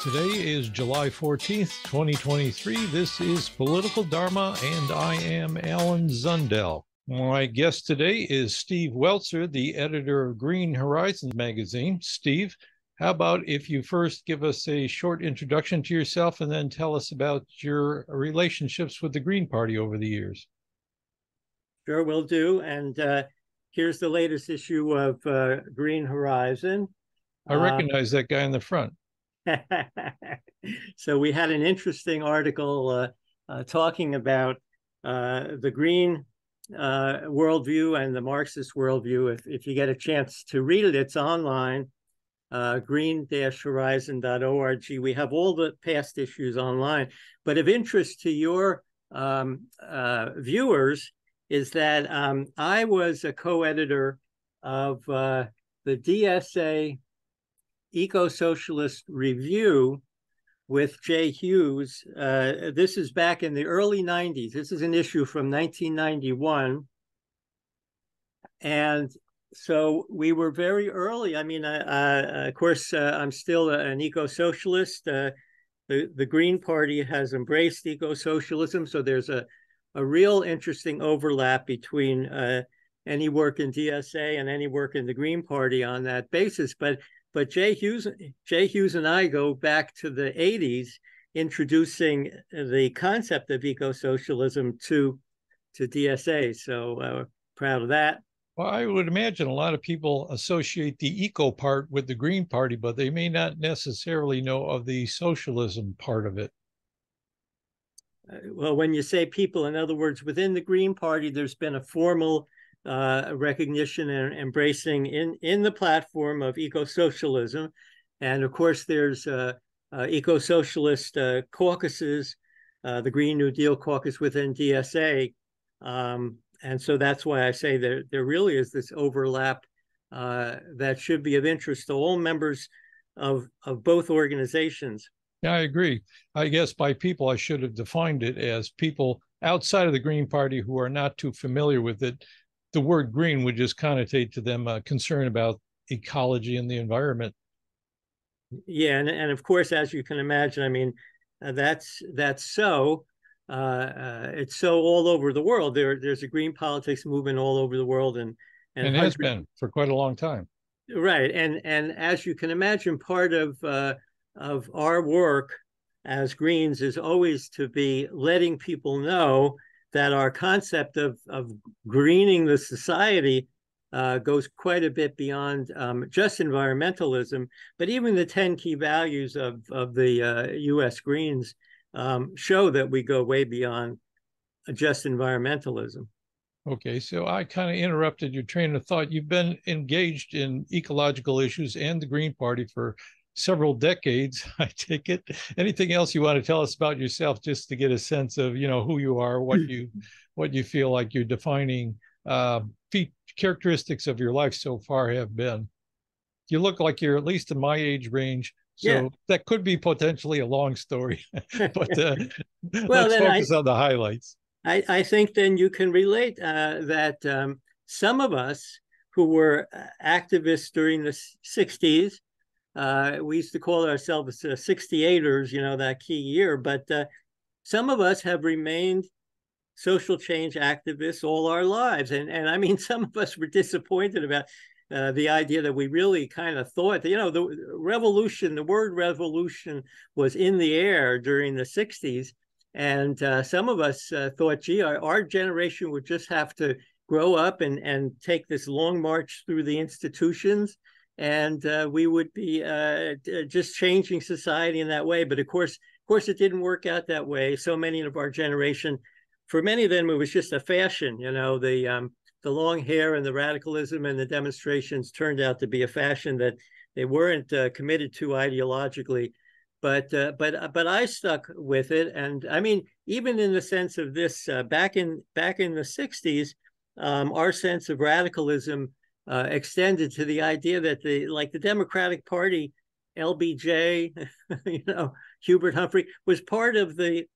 Today is July 14th, 2023. This is Political Dharma, and I am Alan Zundel. My guest today is Steve Welzer, the editor of Green Horizons magazine. Steve, how about if you first give us a short introduction to yourself and then tell us about your relationships with the Green Party over the years? Sure, will do. And here's the latest issue of Green Horizon. I recognize that guy in the front. So we had an interesting article talking about the green worldview and the Marxist worldview. If you get a chance to read it, it's online, green-horizon.org. We have all the past issues online. But of interest to your viewers is that I was a co-editor of the DSA Eco-Socialist Review with Jay Hughes. This is back in the early 90s. This is an issue from 1991. And so we were very early. I mean, of course, I'm still an eco-socialist. The Green Party has embraced eco-socialism. So there's a real interesting overlap between any work in DSA and any work in the Green Party on that basis. But Jay Hughes and I go back to the 80s, introducing the concept of eco-socialism to DSA. So proud of that. Well, I would imagine a lot of people associate the eco part with the Green Party, but they may not necessarily know of the socialism part of it. Well, when you say people, in other words, within the Green Party, there's been a formal recognition and embracing in the platform of eco-socialism. And of course, there's eco-socialist caucuses, the Green New Deal caucus within DSA. And so that's why I say there really is this overlap that should be of interest to all members of both organizations. Yeah, I agree. I guess by people, I should have defined it as people outside of the Green Party who are not too familiar with it. The word green would just connotate to them concern about ecology and the environment. Yeah, and of course, as you can imagine, I mean, that's so. It's so all over the world. There's a green politics movement all over the world, and has been for quite a long time. Right, and as you can imagine, part of our work as Greens is always to be letting people know that our concept of greening the society goes quite a bit beyond just environmentalism, but even the 10 key values of the U.S. Greens show that we go way beyond just environmentalism. Okay, so I kind of interrupted your train of thought. You've been engaged in ecological issues and the Green Party for several decades, I take it. Anything else you want to tell us about yourself, just to get a sense of, who you are, what you feel like your defining characteristics of your life so far have been? You look like you're at least in my age range, so yeah. That could be potentially a long story, but well, let's focus on the highlights. I think then you can relate that some of us who were activists during the 60s, we used to call ourselves 68ers, that key year, but some of us have remained social change activists all our lives. And I mean, some of us were disappointed about the idea that we really kind of thought that, the word revolution was in the air during the 60s. And some of us thought, gee, our generation would just have to grow up and take this long march through the institutions, and we would be just changing society in that way. But of course, it didn't work out that way. So many of our generation, for many of them, it was just a fashion. The long hair and the radicalism and the demonstrations turned out to be a fashion that they weren't committed to ideologically. But I stuck with it, and I mean, even in the sense of this, back in the 60s, our sense of radicalism extended to the idea that the Democratic Party, LBJ, Hubert Humphrey, was part of the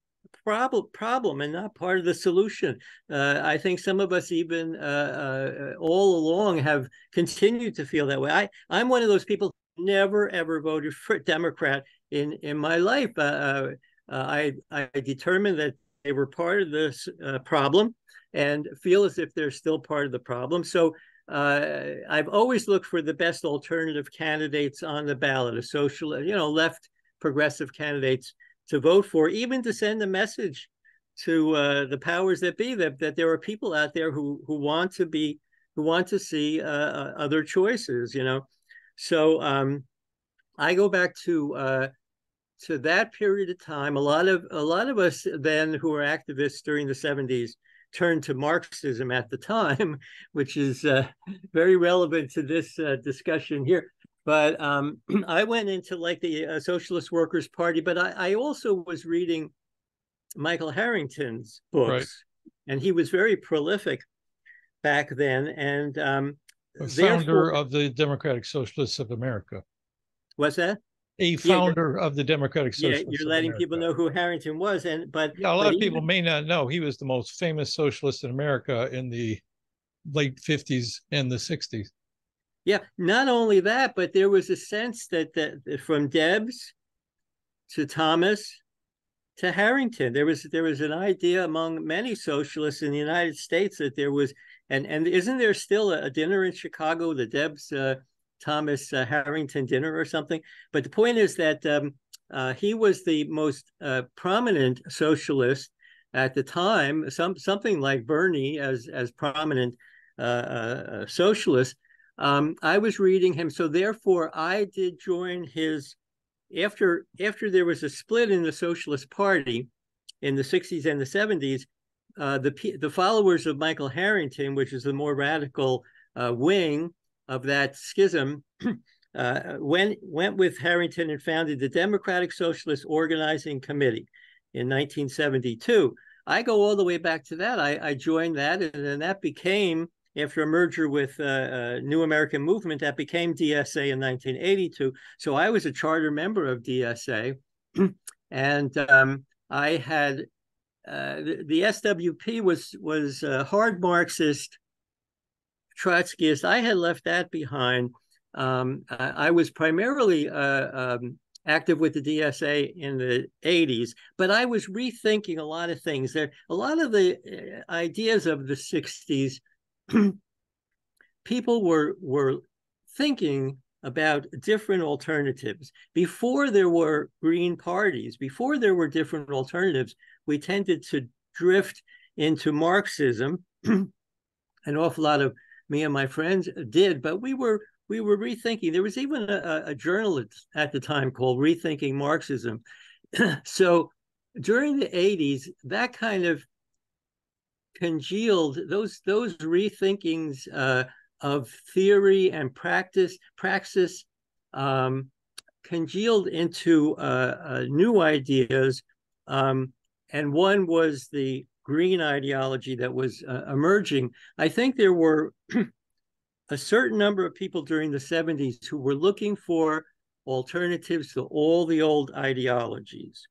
problem and not part of the solution. I think some of us even all along have continued to feel that way. I'm one of those people never ever voted for a Democrat in my life. I determined that they were part of this problem, and feel as if they're still part of the problem. So I've always looked for the best alternative candidates on the ballot, a social, left progressive candidates to vote for, even to send a message to the powers that be that there are people out there who want to see other choices. So I go back to that period of time. A lot of us then who were activists during the 70s turned to Marxism at the time, which is very relevant to this discussion here. But I went into like the Socialist Workers' Party, but I also was reading Michael Harrington's Right. books, and he was very prolific back then. And A founder therefore, of the Democratic Socialists of America. what's that? A Yeah, founder of the Democratic yeah, Socialists you're of letting people America. know who Harrington was, and Yeah, a lot but of people even may not know he was the most famous socialist in America in the late 50s and the 60s. yeah, not only that, but there was a sense that from Debs to Thomas to Harrington, there was an idea among many socialists in the United States that there was, and isn't there still a dinner in Chicago, the Debs Thomas Harrington dinner or something? But the point is that he was the most prominent socialist at the time, something like Bernie as prominent socialist. I was reading him, so therefore I did join his. After there was a split in the Socialist Party in the 60s and the 70s, the followers of Michael Harrington, which is the more radical wing of that schism, went with Harrington and founded the Democratic Socialist Organizing Committee in 1972. I go all the way back to that. I joined that, and then that became, after a merger with New American Movement, that became DSA in 1982. So I was a charter member of DSA, and I had the SWP was hard Marxist, Trotskyist. I had left that behind. I was primarily active with the DSA in the 80s, but I was rethinking a lot of things. There, a lot of the ideas of the 60s, people were thinking about different alternatives. Before there were green parties, before there were different alternatives, we tended to drift into Marxism. An awful lot of me and my friends did, but we were rethinking. There was even a journalist at the time called Rethinking Marxism. So during the 80s, that kind of congealed, those rethinkings of theory and praxis congealed into new ideas. And one was the green ideology that was emerging. I think there were a certain number of people during the 70s who were looking for alternatives to all the old ideologies.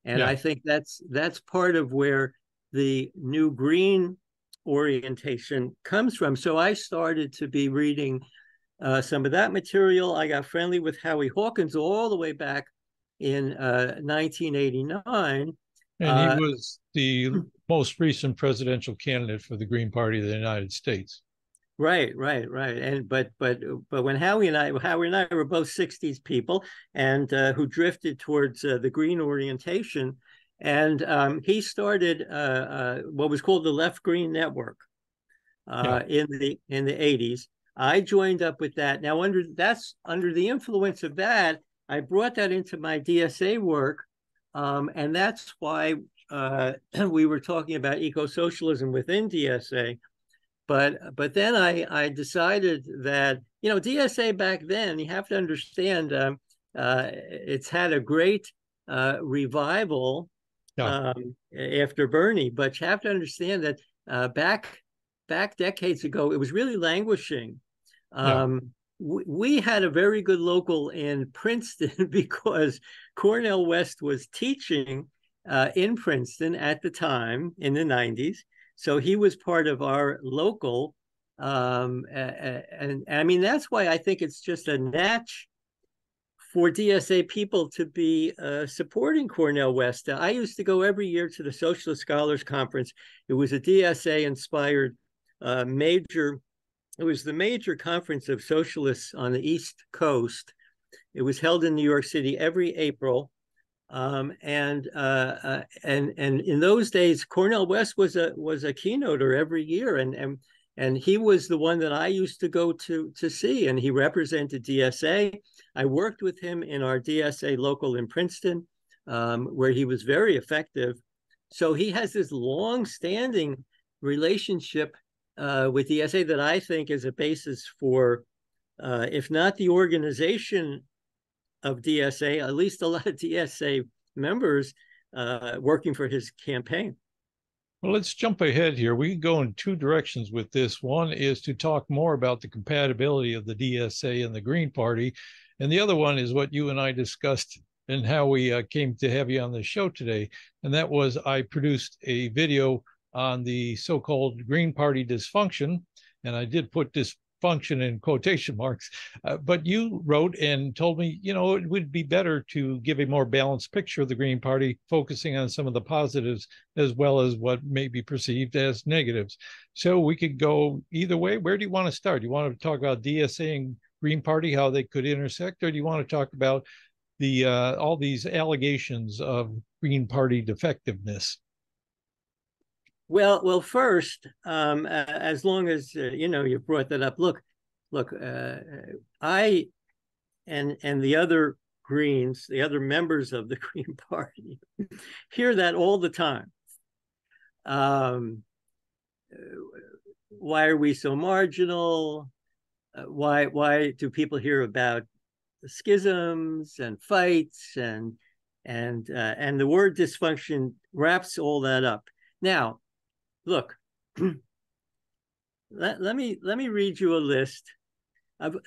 And Yeah. I think that's part of where the new green orientation comes from. So I started to be reading some of that material. I got friendly with Howie Hawkins all the way back in 1989. And he was the most recent presidential candidate for the Green Party of the United States. Right. And but when Howie and I were both 60s people, and who drifted towards the green orientation, and he started what was called the Left Green Network in the 80s. I joined up with that. Now under the influence of that, I brought that into my DSA work, and that's why we were talking about eco-socialism within DSA. But then I decided that, DSA back then, you have to understand, it's had a great revival after Bernie, but you have to understand that back decades ago, it was really languishing. We had a very good local in Princeton because Cornel West was teaching in Princeton at the time in the 90s. So he was part of our local. And I mean, that's why I think it's just a for DSA people to be supporting Cornel West. I used to go every year to the Socialist Scholars Conference. It was a DSA-inspired major. It was the major conference of socialists on the East Coast. It was held in New York City every April. And in those days, Cornel West was a keynoter every year, and he was the one that I used to go to see, and he represented DSA. I worked with him in our DSA local in Princeton, where he was very effective. So he has this long-standing relationship with DSA that I think is a basis for, if not the organization of DSA, at least a lot of DSA members working for his campaign. Well, let's jump ahead here. We can go in two directions with this. One is to talk more about the compatibility of the DSA and the Green Party. And the other one is what you and I discussed and how we came to have you on the show today. And that was I produced a video on the so-called Green Party dysfunction. And I did put dysfunction in quotation marks, but you wrote and told me, it would be better to give a more balanced picture of the Green Party, focusing on some of the positives as well as what may be perceived as negatives. So we could go either way. Where do you want to start? Do you want to talk about DSA and Green Party, how they could intersect, or do you want to talk about the all these allegations of Green Party defectiveness? Well, first, as long as you brought that up, look, I and the other Greens, the other members of the Green Party, hear that all the time. Why are we so marginal? Why do people hear about schisms and fights and the word dysfunction wraps all that up. Now, look, let me read you a list of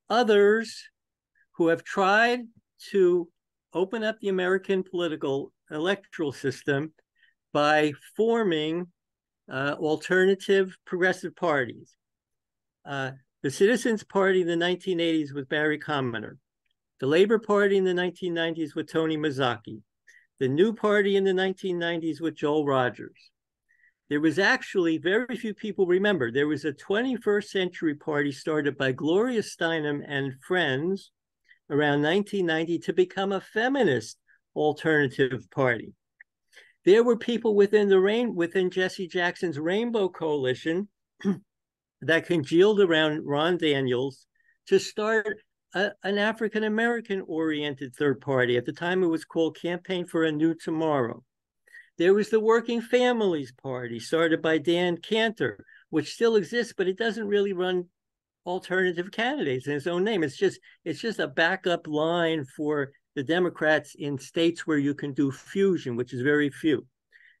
others who have tried to open up the American political electoral system by forming alternative progressive parties. The Citizens Party in the 1980s with Barry Commoner, the Labor Party in the 1990s with Tony Mazzocchi, the New Party in the 1990s with Joel Rogers. There was actually, very few people remember, there was a 21st Century Party started by Gloria Steinem and friends around 1990 to become a feminist alternative party. There were people within Jesse Jackson's Rainbow Coalition that congealed around Ron Daniels to start an African-American oriented third party. At the time, it was called Campaign for a New Tomorrow. There was the Working Families Party started by Dan Cantor, which still exists, but it doesn't really run alternative candidates in its own name. It's just a backup line for the Democrats in states where you can do fusion, which is very few.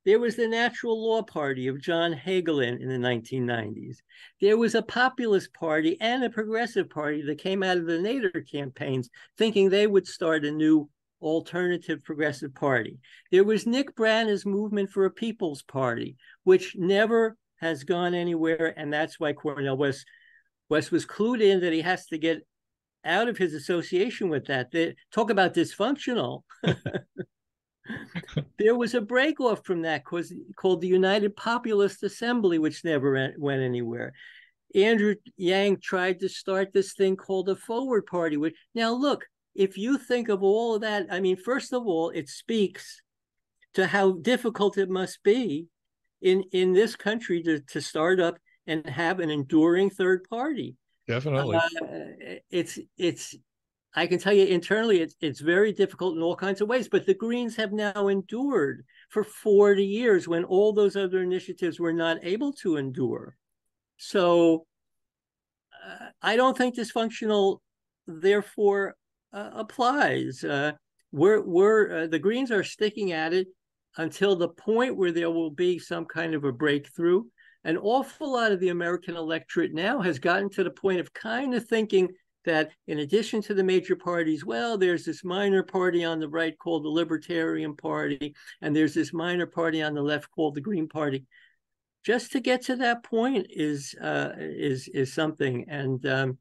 There was the Natural Law Party of John Hagelin in the 1990s. There was a Populist Party and a Progressive Party that came out of the Nader campaigns, thinking they would start a new alternative progressive party. There was Nick Branagh's Movement for a People's Party, which never has gone anywhere, and that's why Cornel West was clued in that he has to get out of his association with that. Talk about dysfunctional. There was a break-off from that called the United Populist Assembly, which never went anywhere. Andrew Yang tried to start this thing called the Forward Party. Now, look, if you think of all of that, I mean, first of all, it speaks to how difficult it must be in this country to start up and have an enduring third party. Definitely. I can tell you internally, it's very difficult in all kinds of ways, but the Greens have now endured for 40 years when all those other initiatives were not able to endure. So I don't think dysfunctional, therefore, applies. The Greens are sticking at it until the point where there will be some kind of a breakthrough. An awful lot of the American electorate now has gotten to the point of kind of thinking that in addition to the major parties, well, there's this minor party on the right called the Libertarian Party, and there's this minor party on the left called the Green Party. Just to get to that point is something. And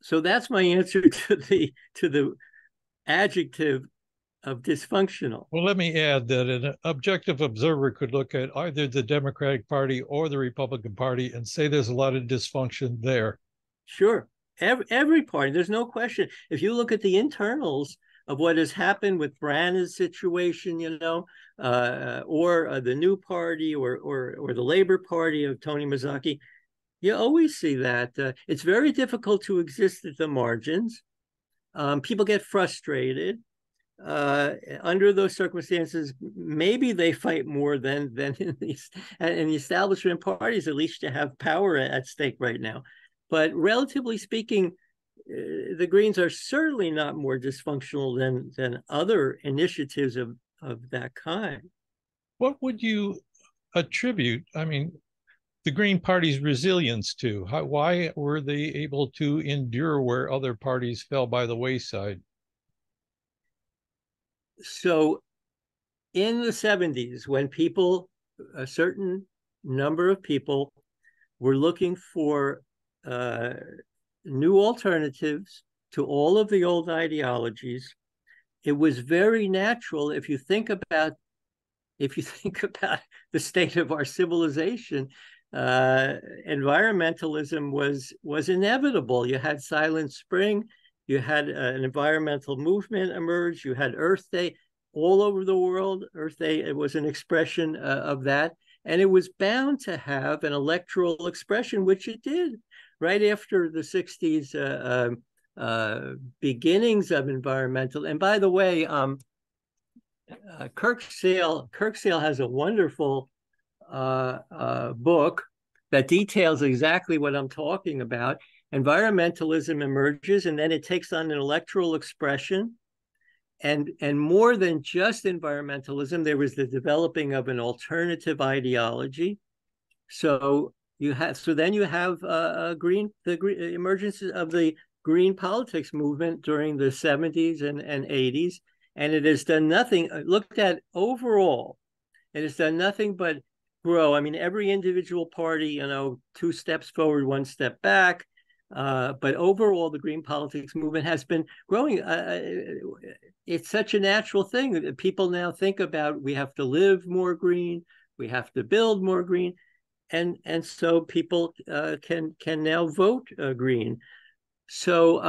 So that's my answer to the adjective of dysfunctional. Well, let me add that an objective observer could look at either the Democratic Party or the Republican Party and say there's a lot of dysfunction there. Sure. Every party, there's no question. If you look at the internals of what has happened with Brannan's situation, or the new party or the Labor Party of Tony Mazzocchi, you always see that. It's very difficult to exist at the margins. People get frustrated. Under those circumstances, maybe they fight more than in the establishment parties, at least, to have power at stake right now. But relatively speaking, the Greens are certainly not more dysfunctional than other initiatives of that kind. What would you attribute, the Green Party's resilience to? Why were they able to endure where other parties fell by the wayside? So in the 70s, when a certain number of people were looking for new alternatives to all of the old ideologies, it was very natural. If you think about the state of our civilization, environmentalism was inevitable. You had Silent Spring, you had an environmental movement emerge, you had Earth Day all over the world. Earth Day, it was an expression of that, and it was bound to have an electoral expression, which it did. Right after the 60s beginnings of environmental. And by the way, Kirk Sale has a wonderful book that details exactly what I'm talking about. Environmentalism emerges, and then it takes on an electoral expression. And more than just environmentalism, there was the developing of an alternative ideology. So then you have the emergence of the green politics movement during the 70s and 80s, and it has done nothing. Looked at overall, it has done nothing but grow. Every individual party, 2 steps forward, 1 step back, but overall, the green politics movement has been growing. It's such a natural thing that people now think about. We have to live more green. We have to build more green. And so people can now vote green. So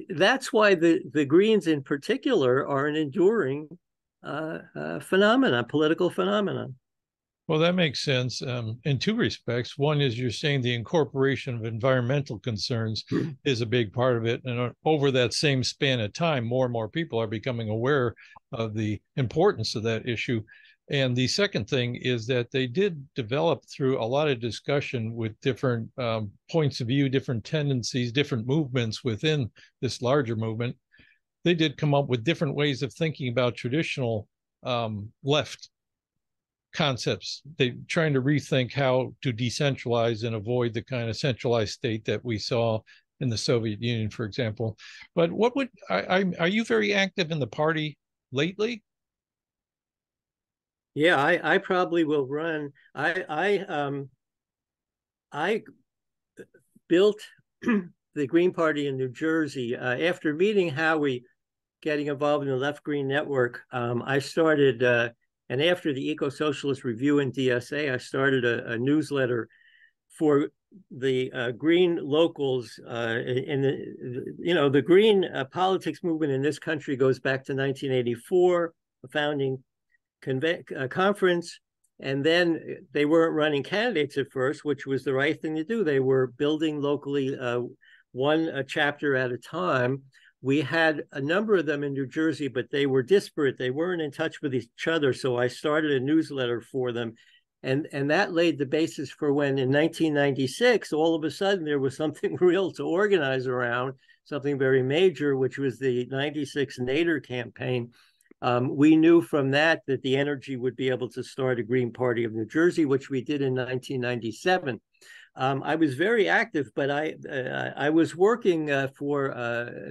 that's why the Greens in particular are an enduring political phenomenon. Well, that makes sense in 2 respects. One is you're saying the incorporation of environmental concerns is a big part of it. And over that same span of time, more and more people are becoming aware of the importance of that issue. And the second thing is that they did develop through a lot of discussion with different points of view, different tendencies, different movements within this larger movement. They did come up with different ways of thinking about traditional left concepts. They're trying to rethink how to decentralize and avoid the kind of centralized state that we saw in the Soviet Union, for example. But are you very active in the party lately? Yeah, I probably will run. I built the Green Party in New Jersey after meeting Howie, getting involved in the Left Green Network. I started, and after the Eco-Socialist Review and DSA, I started a newsletter for the green locals. In the green politics movement in this country goes back to 1984, the founding conference, and then they weren't running candidates at first, which was the right thing to do. They were building locally, one chapter at a time. We had a number of them in New Jersey, but they were disparate. They weren't in touch with each other. So I started a newsletter for them. And that laid the basis for when in 1996, all of a sudden there was something real to organize around, something very major, which was the 96 Nader campaign. We knew from that the energy would be able to start a Green Party of New Jersey, which we did in 1997. I was very active, but I was working for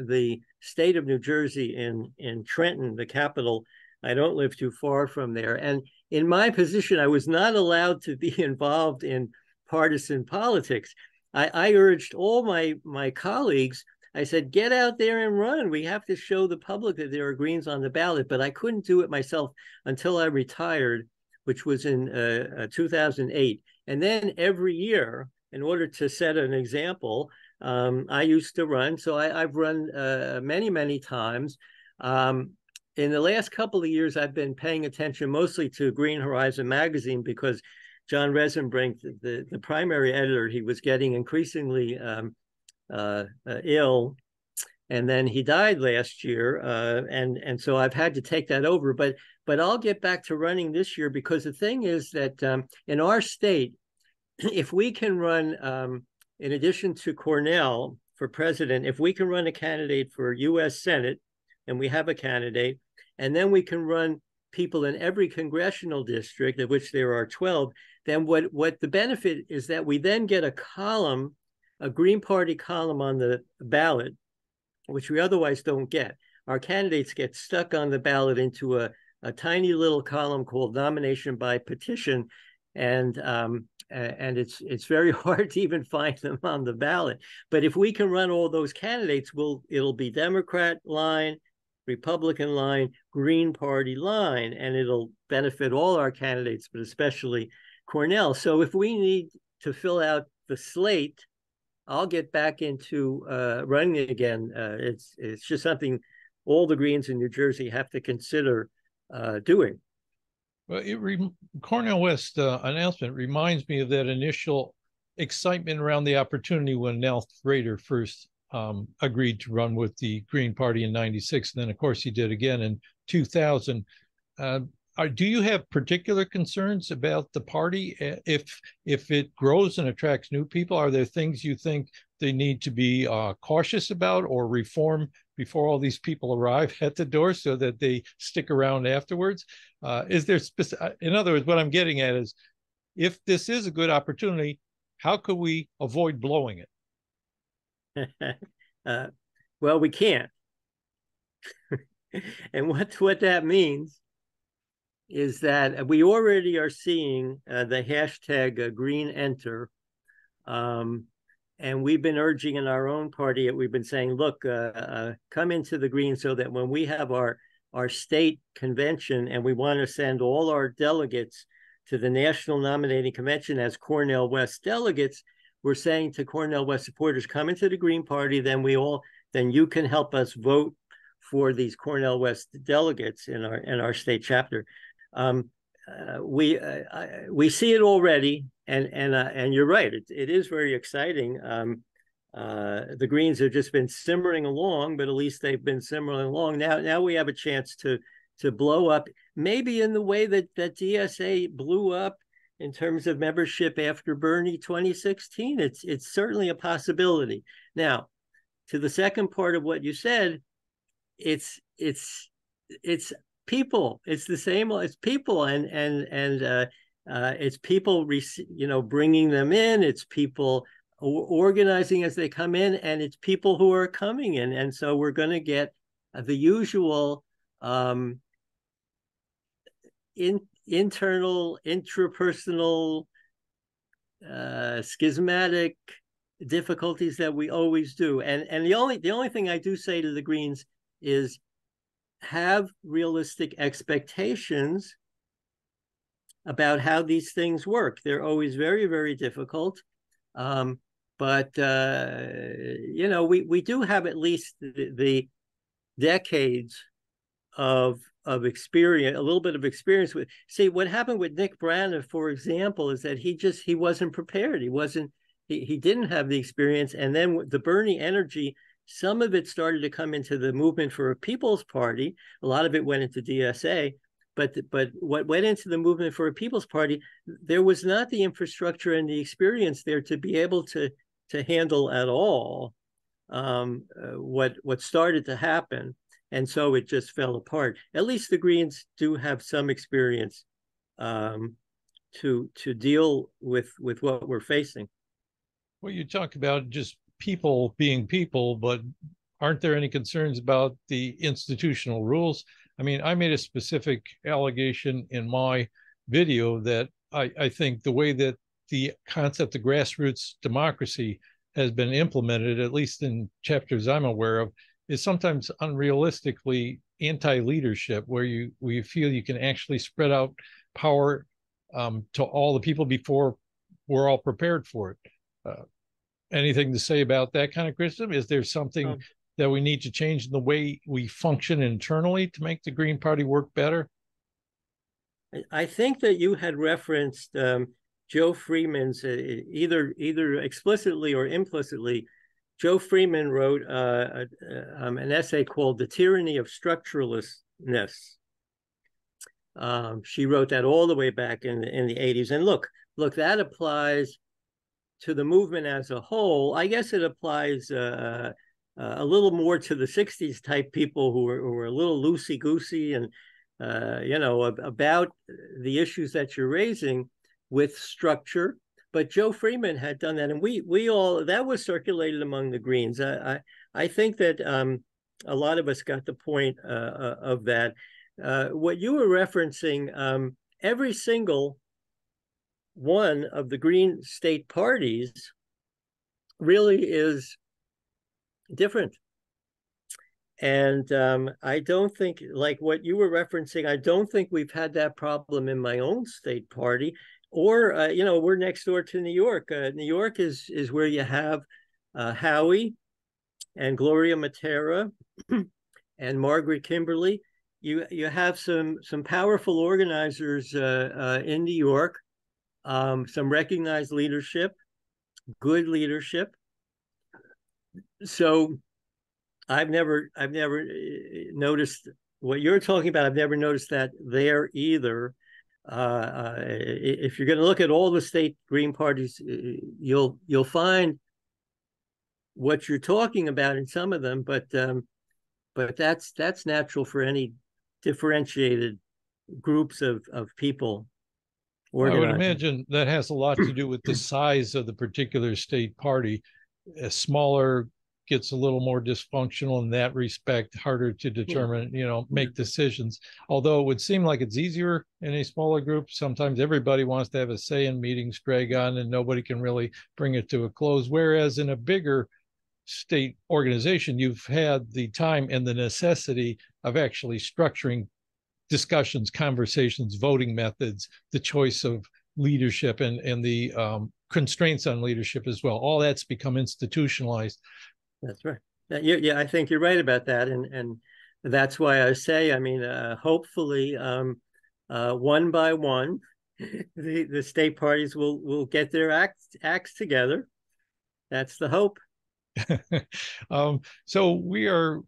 the state of New Jersey in Trenton, the capital. I don't live too far from there. And in my position, I was not allowed to be involved in partisan politics. I urged all my colleagues. I said, get out there and run. We have to show the public that there are Greens on the ballot. But I couldn't do it myself until I retired, which was in 2008. And then every year, in order to set an example, I used to run. So I've run many, many times. In the last couple of years, I've been paying attention mostly to Green Horizon magazine because John Resenbrink, the primary editor, he was getting increasingly ill, and then he died last year, and so I've had to take that over. But I'll get back to running this year because the thing is that in our state, if we can run, in addition to Cornel for president, if we can run a candidate for U.S. Senate, and we have a candidate, and then we can run people in every congressional district, of which there are 12, then what the benefit is that we then get a column, a Green Party column on the ballot, which we otherwise don't get. Our candidates get stuck on the ballot into a tiny little column called nomination by petition, and it's very hard to even find them on the ballot. But if we can run all those candidates, it'll be Democrat line, Republican line, Green Party line, and it'll benefit all our candidates, but especially Cornel. So if we need to fill out the slate, I'll get back into running again. It's just something all the Greens in New Jersey have to consider doing. Well, Cornel West announcement reminds me of that initial excitement around the opportunity when Nell Rader first agreed to run with the Green Party in '96. And then, of course, he did again in 2000. Do you have particular concerns about the party? If it grows and attracts new people, are there things you think they need to be cautious about or reform before all these people arrive at the door so that they stick around afterwards? Is there in other words, what I'm getting at is, if this is a good opportunity, how could we avoid blowing it? Well, we can't. And what that means is that we already are seeing the hashtag Green Enter. And we've been urging in our own party, we've been saying, look, come into the Green so that when we have our state convention and we want to send all our delegates to the National Nominating Convention as Cornel West delegates, we're saying to Cornel West supporters, come into the Green Party, then you can help us vote for these Cornel West delegates in our state chapter. We see it already, and you're right. It is very exciting. The Greens have just been simmering along, but at least they've been simmering along. Now we have a chance to blow up, maybe in the way that DSA blew up in terms of membership after Bernie 2016. It's certainly a possibility. Now, to the second part of what you said, it's people. It's the same. It's people, and it's people, bringing them in. It's people organizing as they come in, and it's people who are coming in. And so we're going to get the usual internal, intrapersonal, schismatic difficulties that we always do. And the only thing I do say to the Greens is, have realistic expectations about how these things work. They're always very, very difficult. But we do have at least the decades of experience, a little bit of experience with. See, what happened with Nick Brana, for example, is that he wasn't prepared. He didn't have the experience. And then the Bernie energy, some of it started to come into the movement for a People's Party. A lot of it went into DSA. But what went into the movement for a People's Party, there was not the infrastructure and the experience there to be able to handle at all what started to happen. And so it just fell apart. At least the Greens do have some experience to deal with what we're facing. Well, you talk about just people being people, but aren't there any concerns about the institutional rules? I mean, I made a specific allegation in my video that I think the way that the concept of grassroots democracy has been implemented, at least in chapters I'm aware of, is sometimes unrealistically anti-leadership, where you feel you can actually spread out power to all the people before we're all prepared for it. Anything to say about that kind of criticism? Is there something that we need to change in the way we function internally to make the Green Party work better? I think that you had referenced Joe Freeman's, either explicitly or implicitly. Joe Freeman wrote an essay called "The Tyranny of Structuralistness." She wrote that all the way back in the 80s. And look, that applies to the movement as a whole. I guess it applies a little more to the 60s type people who were a little loosey-goosey and about the issues that you're raising with structure. But Joe Freeman had done that, and we all, that was circulated among the Greens. I think that a lot of us got the point of that. What you were referencing, every single one of the Green state parties really is different. And I don't think, like what you were referencing, I don't think we've had that problem in my own state party. Or, we're next door to New York. New York is where you have Howie and Gloria Matera and Margaret Kimberly. You have some powerful organizers in New York, some recognized leadership, good leadership. So I've never noticed what you're talking about. I've never noticed that there either. If you're going to look at all the state Green parties, you'll find what you're talking about in some of them, but that's natural for any differentiated groups of people. I would imagine that has a lot to do with the size of the particular state party. A smaller gets a little more dysfunctional in that respect, harder to determine, make decisions. Although it would seem like it's easier in a smaller group. Sometimes everybody wants to have a say in meetings drag on and nobody can really bring it to a close. Whereas in a bigger state organization, you've had the time and the necessity of actually structuring discussions, conversations, voting methods, the choice of leadership and the constraints on leadership as well. All that's become institutionalized. That's right. Yeah, I think you're right about that, and that's why I say, hopefully, one by one, the state parties will get their acts together. That's the hope. So we are,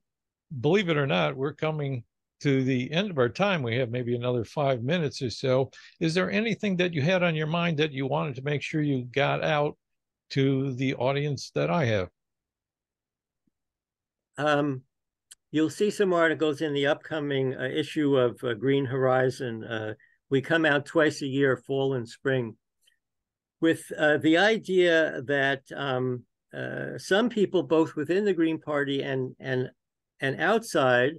believe it or not, we're coming to the end of our time. We have maybe another 5 minutes or so. Is there anything that you had on your mind that you wanted to make sure you got out to the audience that I have? You'll see some articles in the upcoming issue of Green Horizon. We come out twice a year, fall and spring, with the idea that some people, both within the Green Party and outside,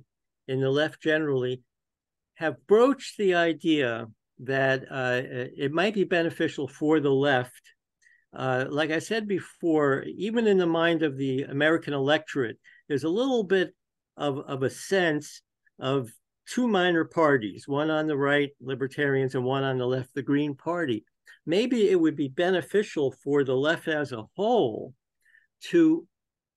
in the left generally, have broached the idea that it might be beneficial for the left. Like I said before, even in the mind of the American electorate, there's a little bit of a sense of two minor parties, one on the right, libertarians, and one on the left, the Green Party. Maybe it would be beneficial for the left as a whole to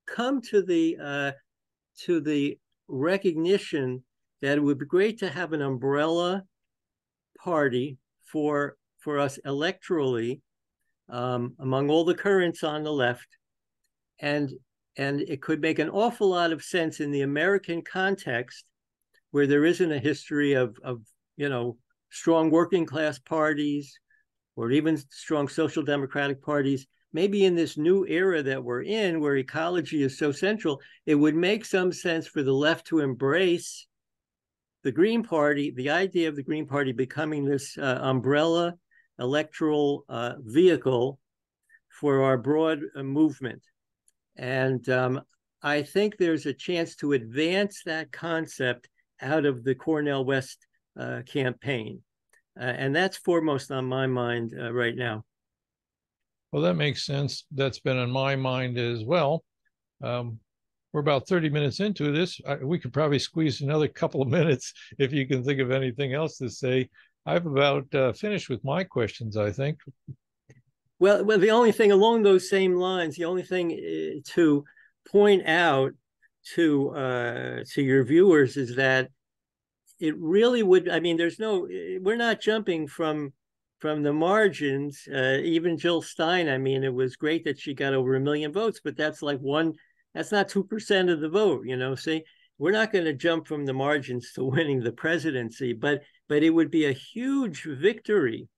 come to the recognition that it would be great to have an umbrella party for us electorally, among all the currents on the left, and it could make an awful lot of sense in the American context, where there isn't a history of strong working class parties or even strong social democratic parties. Maybe in this new era that we're in, where ecology is so central, it would make some sense for the left to embrace the Green Party, the idea of the Green Party becoming this umbrella electoral vehicle for our broad movement. And I think there's a chance to advance that concept out of the Cornel West campaign. And that's foremost on my mind right now. Well, that makes sense. That's been on my mind as well. We're about 30 minutes into this. We could probably squeeze another couple of minutes if you can think of anything else to say. I've about finished with my questions, I think. Well, the only thing along those same lines, the only thing to point out to your viewers is that it really would. I mean, we're not jumping from the margins. Even Jill Stein. I mean, it was great that she got over 1 million votes, but that's like that's not 2% of the vote. See, we're not going to jump from the margins to winning the presidency, but it would be a huge victory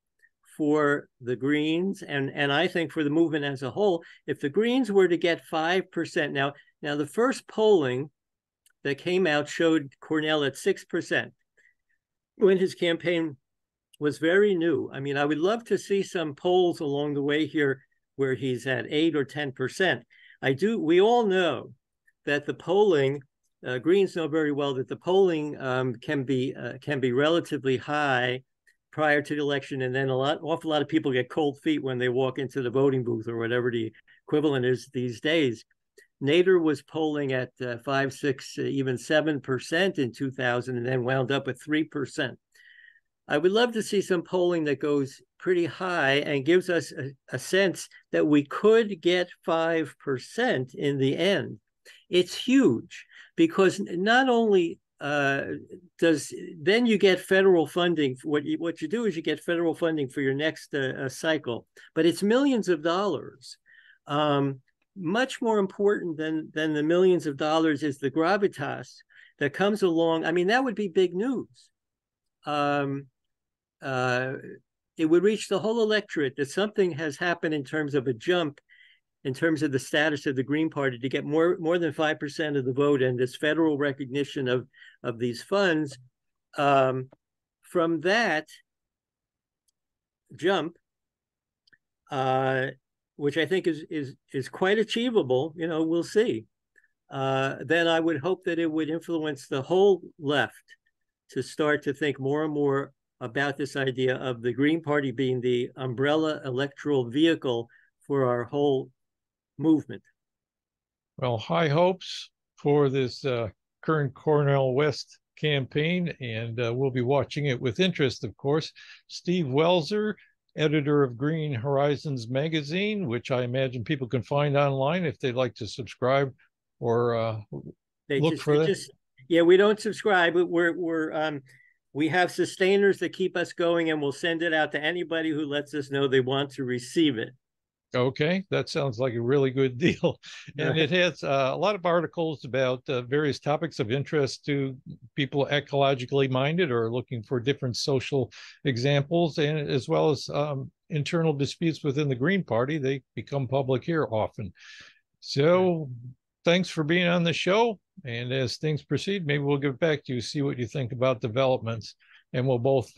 for the Greens and I think for the movement as a whole if the Greens were to get 5%. Now the first polling that came out showed Cornel at 6% when his campaign was very new. I mean, I would love to see some polls along the way here where he's at 8 or 10%. We all know that the polling, Greens know very well that the polling can be relatively high prior to the election, and then awful lot of people get cold feet when they walk into the voting booth or whatever the equivalent is these days. Nader was polling at 5, 6, even 7% in 2000, and then wound up at 3%. I would love to see some polling that goes pretty high and gives us a sense that we could get 5% in the end. It's huge because not only then you get federal funding. What you do is you get federal funding for your next cycle, but it's millions of dollars. Much more important than the millions of dollars is the gravitas that comes along. I mean, that would be big news. It would reach the whole electorate that something has happened in terms of a jump in terms of the status of the Green Party to get more than 5% of the vote and this federal recognition of these funds. From that jump, which I think is quite achievable, we'll see. Then I would hope that it would influence the whole left to start to think more and more about this idea of the Green Party being the umbrella electoral vehicle for our whole movement. Well, high hopes for this current Cornel West campaign, and we'll be watching it with interest, of course. Steve Welzer, editor of Green Horizons magazine, which I imagine people can find online if they'd like to subscribe or look for that. Yeah, we don't subscribe, but we have sustainers that keep us going, and we'll send it out to anybody who lets us know they want to receive it. Okay, that sounds like a really good deal. And it has a lot of articles about various topics of interest to people ecologically minded or looking for different social examples, and as well as internal disputes within the Green Party. They become public here often. So thanks for being on the show. And as things proceed, maybe we'll get back to you, see what you think about developments, and we'll both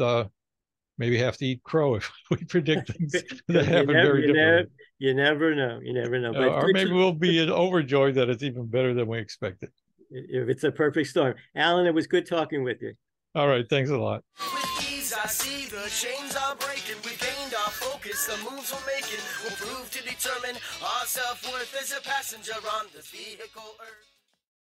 maybe have to eat crow if we predict things that happen very differently. You never know. You never know. But or maybe we'll be overjoyed that it's even better than we expected. If it's a perfect storm. Alan, it was good talking with you. All right. Thanks a lot. With ease, I see the chains are breaking. We gained our focus. The moves we're making will prove to determine our self-worth as a passenger on this vehicle Earth.